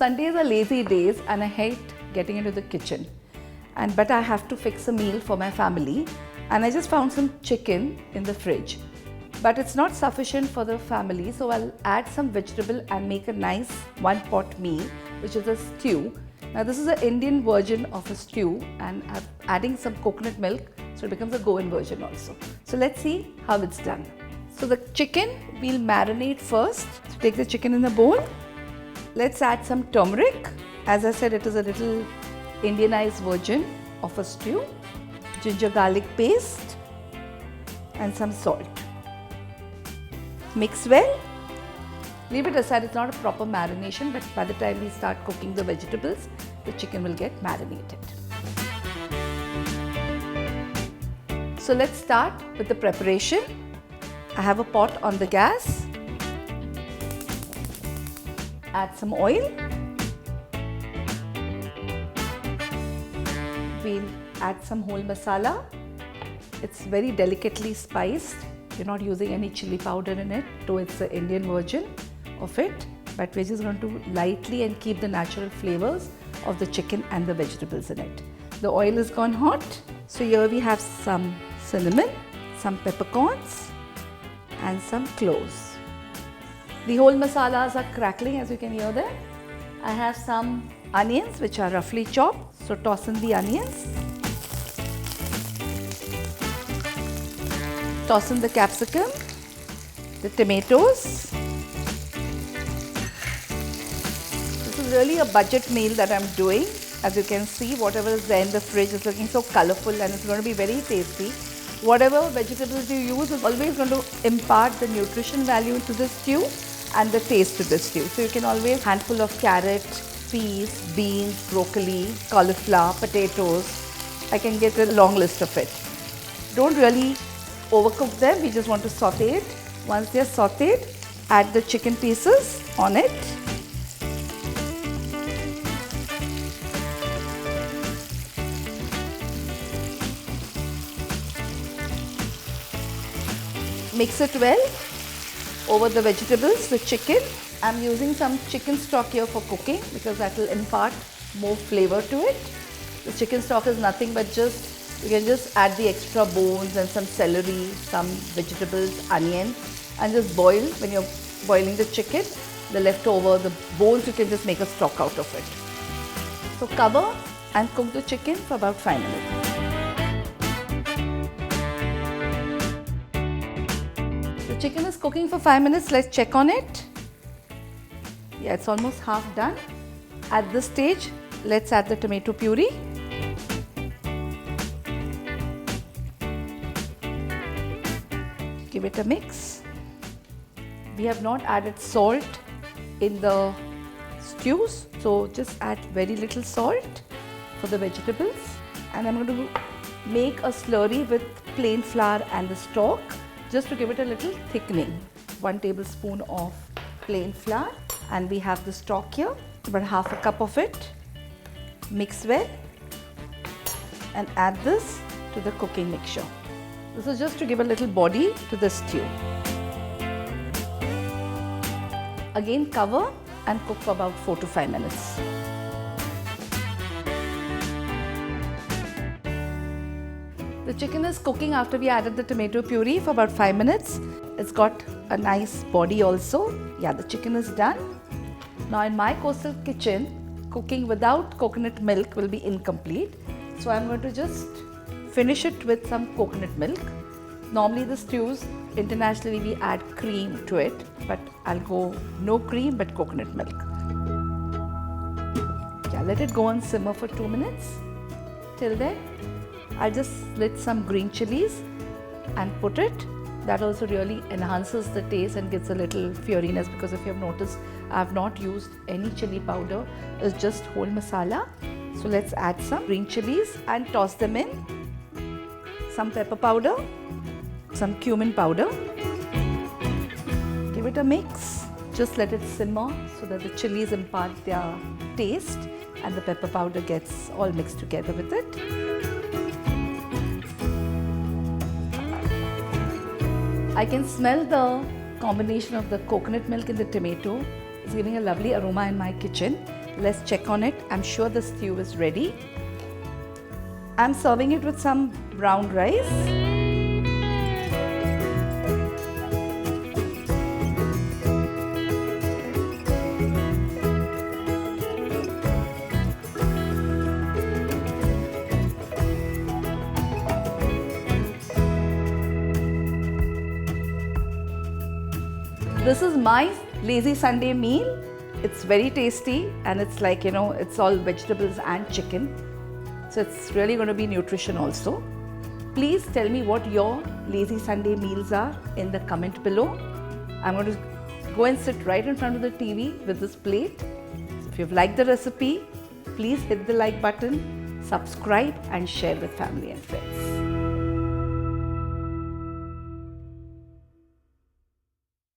Sundays are lazy days and I hate getting into the kitchen. But I have to fix a meal for my family, and I just found some chicken in the fridge. But it's not sufficient for the family, so I'll add some vegetable and make a nice one-pot meal, which is a stew. Now this is an Indian version of a stew, and I'm adding some coconut milk, so it becomes a Goan version also. So let's see how it's done. So the chicken we'll marinate first. So take the chicken in the bowl. Let's add some turmeric. As I said, it is a little Indianized version of a stew. Ginger garlic paste and some salt. Mix well. Leave it aside. It's not a proper marination, but by the time we start cooking the vegetables, the chicken will get marinated. So let's start with the preparation. I have a pot on the gas. Add some oil. We'll add some whole masala. It's very delicately spiced. You're not using any chili powder in it, though it's the Indian version of it. But we're just going to lightly and keep the natural flavors of the chicken and the vegetables in it. The oil has gone hot. So here we have some cinnamon, some peppercorns and some cloves. The whole masalas are crackling, as you can hear there. I have some onions which are roughly chopped. So toss in the onions. Toss in the capsicum, the tomatoes. This is really a budget meal that I'm doing. As you can see, whatever is there in the fridge is looking so colorful, and it's going to be very tasty. Whatever vegetables you use is always going to impart the nutrition value to the stew and the taste to the stew. So you can always handful of carrot, peas, beans, broccoli, cauliflower, potatoes. I can get a long list of it. Don't really overcook them. We just want to saute it. Once they are sauteed, add the chicken pieces on it. Mix it well over the vegetables, the chicken. I'm using some chicken stock here for cooking because that will impart more flavor to it. The chicken stock is nothing but you can just add the extra bones and some celery, some vegetables, onion, and just boil. When you're boiling the chicken, the leftover, the bones, you can just make a stock out of it. So cover and cook the chicken for about 5 minutes. The chicken is cooking for 5 minutes. Let's check on it. Yeah, it's almost half done. At this stage, let's add the tomato puree. Give it a mix. We have not added salt in the stews, so just add very little salt for the vegetables. And I'm going to make a slurry with plain flour and the stock just to give it a little thickening. 1 tablespoon of plain flour, and we have the stock here, about half a cup of it. Mix well and add this to the cooking mixture. This is just to give a little body to the stew. Again, cover and cook for about 4 to 5 minutes. The chicken is cooking after we added the tomato puree for about 5 minutes. It's got a nice body also. Yeah, the chicken is done. Now in my coastal kitchen, cooking without coconut milk will be incomplete. So I'm going to just finish it with some coconut milk. Normally the stews, internationally we add cream to it, but I'll go no cream but coconut milk. Yeah, let it go on simmer for 2 minutes. Till then, I'll just slit some green chilies and put it. That also really enhances the taste and gives a little furriness, because if you have noticed, I have not used any chili powder. It's just whole masala. So let's add some green chilies and toss them in. Some pepper powder, some cumin powder. Give it a mix. Just let it simmer so that the chilies impart their taste and the pepper powder gets all mixed together with it. I can smell the combination of the coconut milk and the tomato. It's giving a lovely aroma in my kitchen. Let's check on it. I'm sure the stew is ready. I'm serving it with some brown rice. This is my lazy Sunday meal. It's very tasty and it's like, it's all vegetables and chicken. So it's really going to be nutrition also. Please tell me what your lazy Sunday meals are in the comment below. I'm going to go and sit right in front of the TV with this plate. If you've liked the recipe, please hit the like button, subscribe and share with family and friends.